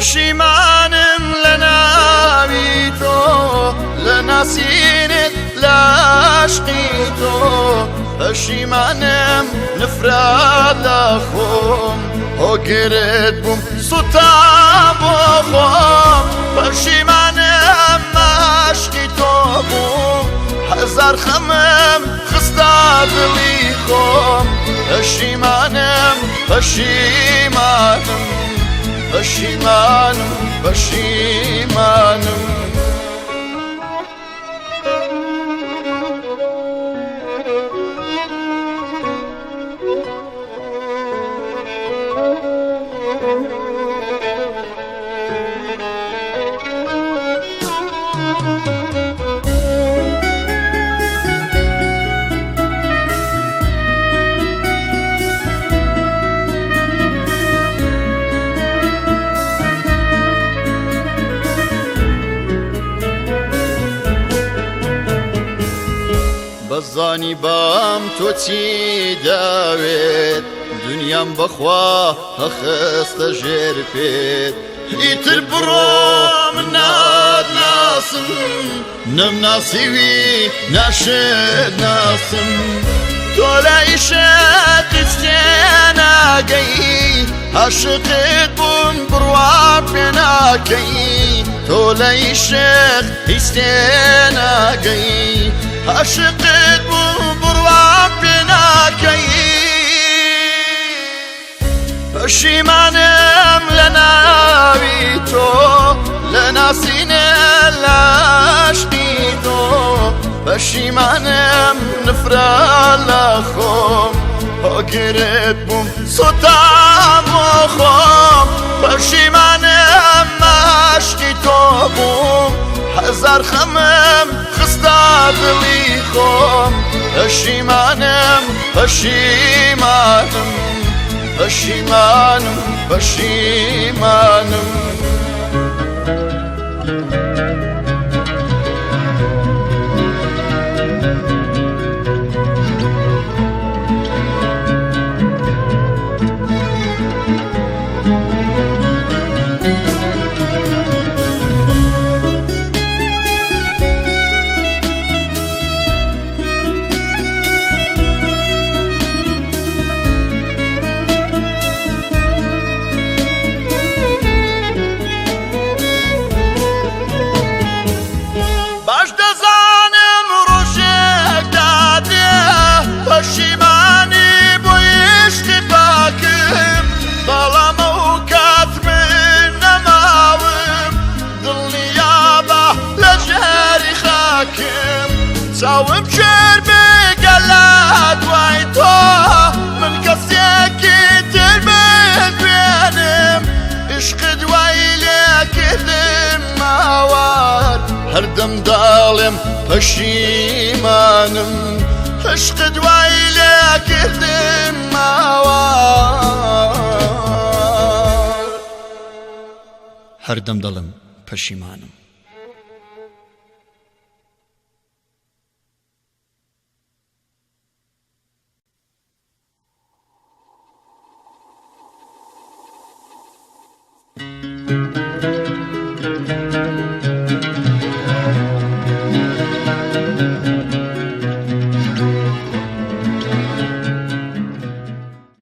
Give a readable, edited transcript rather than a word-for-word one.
پەشیمانم لە ناوی تۆ لە ناسینت لە عاشقی تۆ پەشیمانم نفرات لە خۆم هۆگرت بووم سوتا بۆ خۆم پەشیمانم عاشقی تۆ بووم هەزار خەمم خستە دڵی خۆم پەشیمانم پەشیمانم پەشیمانم پەشیمانم بەزانی بام تۆ چی داوێت دنیام بەخوا هەخستە ژێر پێت ئیتر بڕۆ من ناتناسم نەمناسیوی ناشێت ناسم تۆ لە ئیشقت تێناگەی عاشقت بووم بڕوا پێ ناکەی تۆ لە ئیشق هیچ تێناگەی عاشقت بووم بڕوا پێ ناکەی پەشیمانم لە ناوی تۆ لە ناسینت لە عاشقی تۆ پەشیمانم نفرات لە خۆم هۆگرت بووم سوتا بۆ خۆم پەشیمانم عاشقی تۆ بووم هەزار خەمم خستە دڵی خۆم پەشیمانم پەشیمانم پەشیمانم پەشیمانم چاوم شێر بێگەلە دوای تۆ من کەسێکی تر بێنم عشق دوای لێکردم ماوار هەردەم داڵێم پەشیمانم عشق دوای لێکردم ماوار هەردەم دەڵێم پەشیمانم